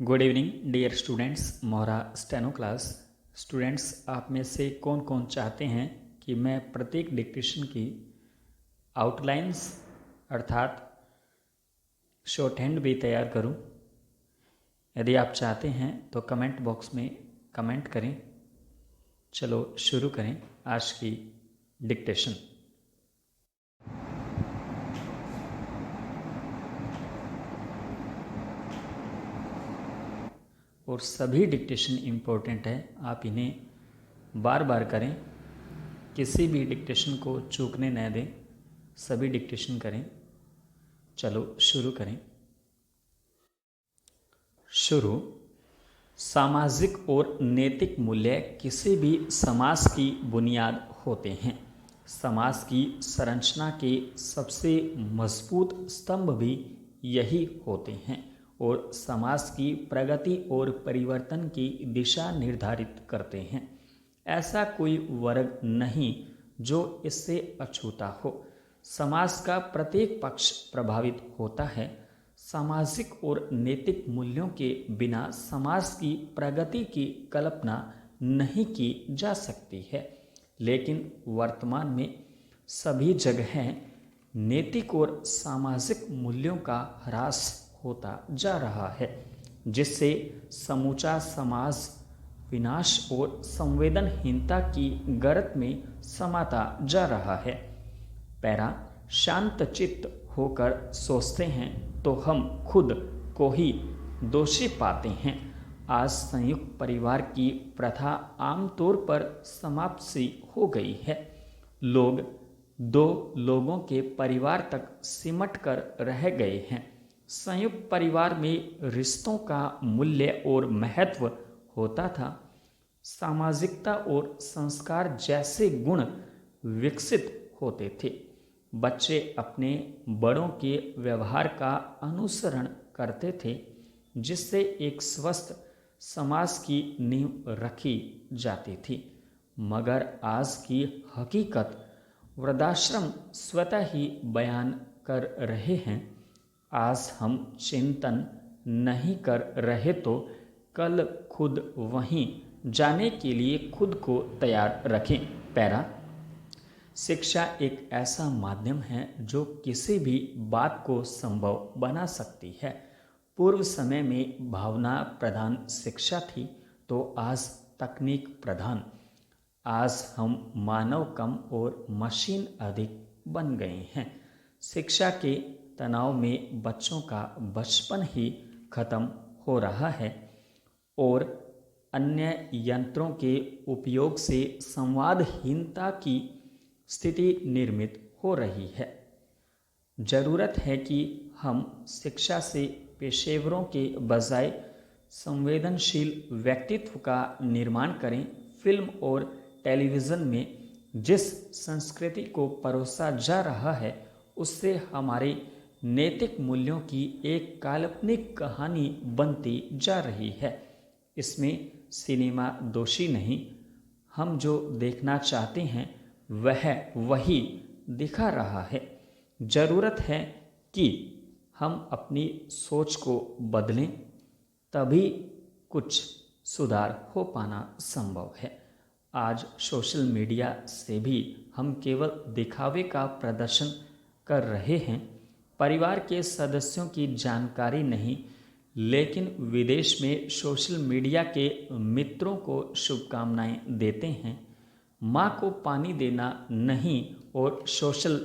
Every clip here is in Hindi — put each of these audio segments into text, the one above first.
गुड इवनिंग डियर स्टूडेंट्स, मोहरा स्टेनो क्लास। स्टूडेंट्स, आप में से कौन कौन चाहते हैं कि मैं प्रत्येक डिक्टेशन की आउटलाइंस अर्थात शॉर्ट हैंड भी तैयार करूं? यदि आप चाहते हैं तो कमेंट बॉक्स में कमेंट करें। चलो शुरू करें आज की डिक्टेशन। और सभी डिक्टेशन इम्पोर्टेंट है, आप इन्हें बार बार करें, किसी भी डिक्टेशन को चूकने न दें, सभी डिक्टेशन करें। चलो शुरू करें। शुरू। सामाजिक और नैतिक मूल्य किसी भी समाज की बुनियाद होते हैं। समाज की संरचना के सबसे मजबूत स्तंभ भी यही होते हैं और समाज की प्रगति और परिवर्तन की दिशा निर्धारित करते हैं। ऐसा कोई वर्ग नहीं जो इससे अछूता हो। समाज का प्रत्येक पक्ष प्रभावित होता है। सामाजिक और नैतिक मूल्यों के बिना समाज की प्रगति की कल्पना नहीं की जा सकती है। लेकिन वर्तमान में सभी जगह नैतिक और सामाजिक मूल्यों का ह्रास होता जा रहा है, जिससे समूचा समाज विनाश और संवेदनहीनता की गर्त में समाता जा रहा है। पैरा। शांत चित्त होकर सोचते हैं तो हम खुद को ही दोषी पाते हैं। आज संयुक्त परिवार की प्रथा आमतौर पर समाप्त सी हो गई है। लोग दो लोगों के परिवार तक सिमट कर रह गए हैं। संयुक्त परिवार में रिश्तों का मूल्य और महत्व होता था। सामाजिकता और संस्कार जैसे गुण विकसित होते थे। बच्चे अपने बड़ों के व्यवहार का अनुसरण करते थे, जिससे एक स्वस्थ समाज की नींव रखी जाती थी। मगर आज की हकीकत वृद्धाश्रम स्वतः ही बयान कर रहे हैं। आज हम चिंतन नहीं कर रहे तो कल खुद वहीं जाने के लिए खुद को तैयार रखें। पैरा। शिक्षा एक ऐसा माध्यम है जो किसी भी बात को संभव बना सकती है। पूर्व समय में भावना प्रधान शिक्षा थी तो आज तकनीक प्रधान। आज हम मानव कम और मशीन अधिक बन गए हैं। शिक्षा के तनाव में बच्चों का बचपन ही खत्म हो रहा है और अन्य यंत्रों के उपयोग से संवादहीनता की स्थिति निर्मित हो रही है। जरूरत है कि हम शिक्षा से पेशेवरों के बजाय संवेदनशील व्यक्तित्व का निर्माण करें। फिल्म और टेलीविज़न में जिस संस्कृति को परोसा जा रहा है उससे हमारे नैतिक मूल्यों की एक काल्पनिक कहानी बनती जा रही है। इसमें सिनेमा दोषी नहीं। हम जो देखना चाहते हैं वह वही दिखा रहा है। जरूरत है कि हम अपनी सोच को बदलें, तभी कुछ सुधार हो पाना संभव है। आज सोशल मीडिया से भी हम केवल दिखावे का प्रदर्शन कर रहे हैं। परिवार के सदस्यों की जानकारी नहीं, लेकिन विदेश में सोशल मीडिया के मित्रों को शुभकामनाएं देते हैं। माँ को पानी देना नहीं और सोशल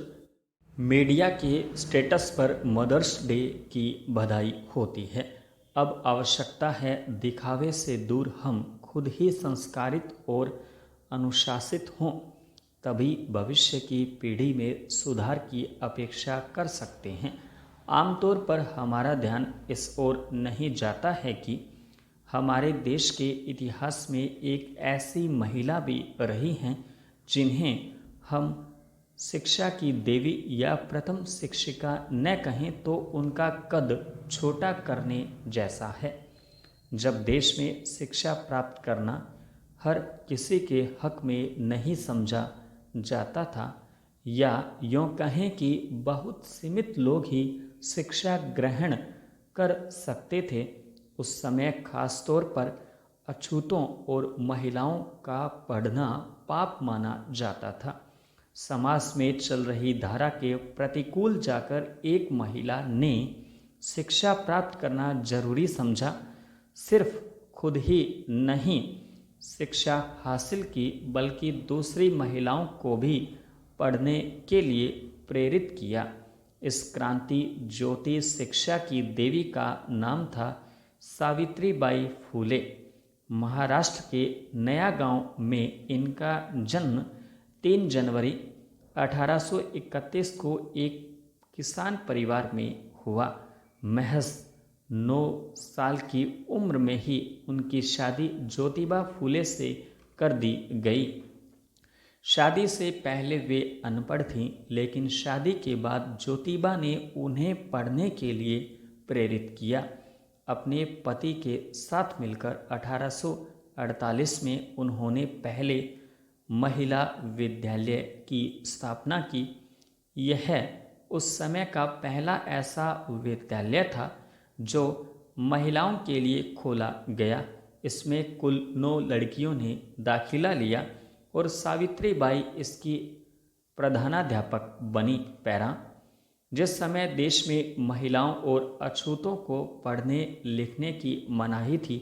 मीडिया के स्टेटस पर मदर्स डे की बधाई होती है। अब आवश्यकता है दिखावे से दूर हम खुद ही संस्कारित और अनुशासित हों, तभी भविष्य की पीढ़ी में सुधार की अपेक्षा कर सकते हैं। आमतौर पर हमारा ध्यान इस ओर नहीं जाता है कि हमारे देश के इतिहास में एक ऐसी महिला भी रही हैं जिन्हें हम शिक्षा की देवी या प्रथम शिक्षिका न कहें तो उनका कद छोटा करने जैसा है। जब देश में शिक्षा प्राप्त करना हर किसी के हक में नहीं समझा जाता था, या यूँ कहें कि बहुत सीमित लोग ही शिक्षा ग्रहण कर सकते थे, उस समय खास तौर पर अछूतों और महिलाओं का पढ़ना पाप माना जाता था। समाज में चल रही धारा के प्रतिकूल जाकर एक महिला ने शिक्षा प्राप्त करना जरूरी समझा। सिर्फ खुद ही नहीं शिक्षा हासिल की, बल्कि दूसरी महिलाओं को भी पढ़ने के लिए प्रेरित किया। इस क्रांति ज्योति शिक्षा की देवी का नाम था सावित्रीबाई फूले। महाराष्ट्र के नया गांव में इनका जन्म 3 जनवरी 1831 को एक किसान परिवार में हुआ। महज 9 साल की उम्र में ही उनकी शादी ज्योतिबा फूले से कर दी गई। शादी से पहले वे अनपढ़ थीं, लेकिन शादी के बाद ज्योतिबा ने उन्हें पढ़ने के लिए प्रेरित किया। अपने पति के साथ मिलकर 1848 में उन्होंने पहले महिला विद्यालय की स्थापना की। यह उस समय का पहला ऐसा विद्यालय था जो महिलाओं के लिए खोला गया। इसमें कुल 9 लड़कियों ने दाखिला लिया और सावित्रीबाई इसकी प्रधानाध्यापक बनी। पैरा जिस समय देश में महिलाओं और अछूतों को पढ़ने लिखने की मनाही थी,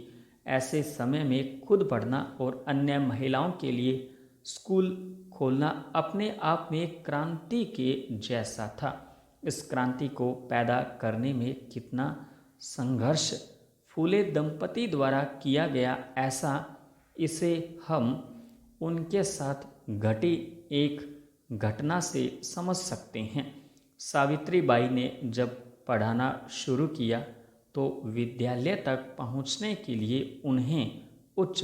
ऐसे समय में खुद पढ़ना और अन्य महिलाओं के लिए स्कूल खोलना अपने आप में क्रांति के जैसा था। इस क्रांति को पैदा करने में कितना संघर्ष फूले दंपति द्वारा किया गया, ऐसा इसे हम उनके साथ घटी एक घटना से समझ सकते हैं। सावित्रीबाई ने जब पढ़ाना शुरू किया तो विद्यालय तक पहुंचने के लिए उन्हें उच्च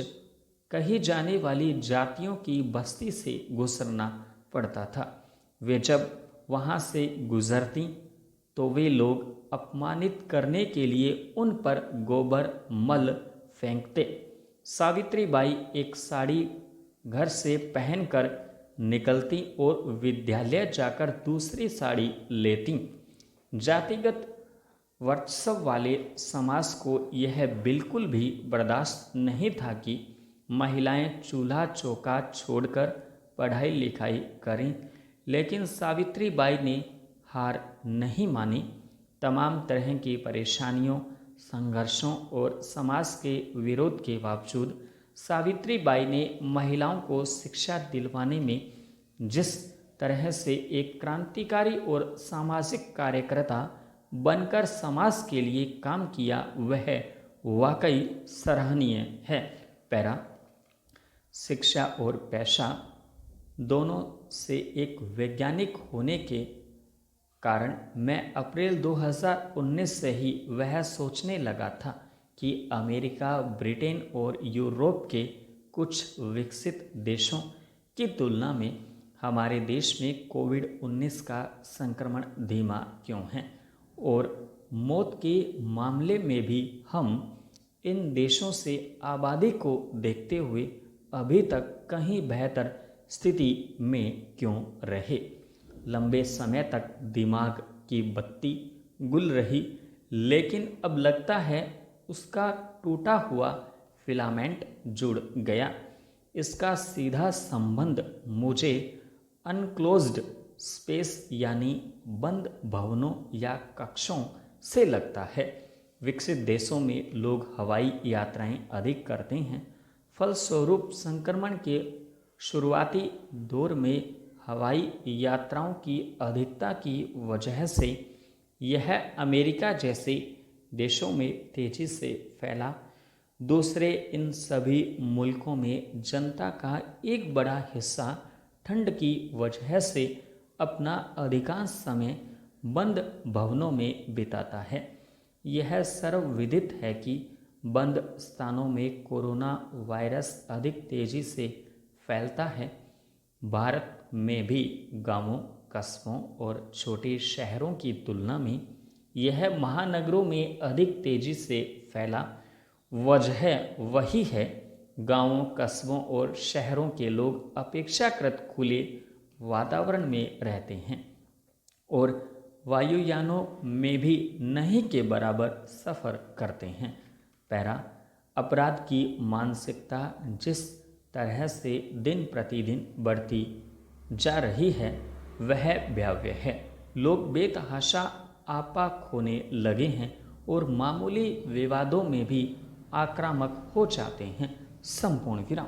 कही जाने वाली जातियों की बस्ती से गुजरना पड़ता था। वे जब वहां से गुजरती तो वे लोग अपमानित करने के लिए उन पर गोबर मल फेंकते। सावित्रीबाई एक साड़ी घर से पहनकर निकलती और विद्यालय जाकर दूसरी साड़ी लेती। जातिगत वर्चस्व वाले समाज को यह बिल्कुल भी बर्दाश्त नहीं था कि महिलाएं चूल्हा चौका छोड़कर पढ़ाई लिखाई करें, लेकिन सावित्रीबाई ने हार नहीं मानी। तमाम तरह की परेशानियों, संघर्षों और समाज के विरोध के बावजूद सावित्रीबाई ने महिलाओं को शिक्षा दिलवाने में जिस तरह से एक क्रांतिकारी और सामाजिक कार्यकर्ता बनकर समाज के लिए काम किया, वह वाकई सराहनीय है। पैरा शिक्षा और पेशा दोनों से एक वैज्ञानिक होने के कारण मैं अप्रैल 2019 से ही वह सोचने लगा था कि अमेरिका, ब्रिटेन और यूरोप के कुछ विकसित देशों की तुलना में हमारे देश में कोविड-19 का संक्रमण धीमा क्यों है, और मौत के मामले में भी हम इन देशों से आबादी को देखते हुए अभी तक कहीं बेहतर स्थिति में क्यों रहे। लंबे समय तक दिमाग की बत्ती गुल रही, लेकिन अब लगता है उसका टूटा हुआ फिलामेंट जुड़ गया। इसका सीधा संबंध मुझे अनक्लोज्ड स्पेस यानी बंद भवनों या कक्षों से लगता है। विकसित देशों में लोग हवाई यात्राएं अधिक करते हैं। फलस्वरूप संक्रमण के शुरुआती दौर में हवाई यात्राओं की अधिकता की वजह से यह अमेरिका जैसे देशों में तेजी से फैला। दूसरे इन सभी मुल्कों में जनता का एक बड़ा हिस्सा ठंड की वजह से अपना अधिकांश समय बंद भवनों में बिताता है। यह सर्वविदित है कि बंद स्थानों में कोरोना वायरस अधिक तेजी से फैलता है। भारत में भी गांवों, कस्बों और छोटे शहरों की तुलना में यह महानगरों में अधिक तेजी से फैला। वजह वही है, गांवों, कस्बों और शहरों के लोग अपेक्षाकृत खुले वातावरण में रहते हैं और वायुयानों में भी नहीं के बराबर सफ़र करते हैं। पैरा, अपराध की मानसिकता जिस तरह से दिन प्रतिदिन बढ़ती जा रही है वह भयावह है। लोग बेतहाशा आपा खोने लगे हैं और मामूली विवादों में भी आक्रामक हो जाते हैं। संपूर्ण विराम।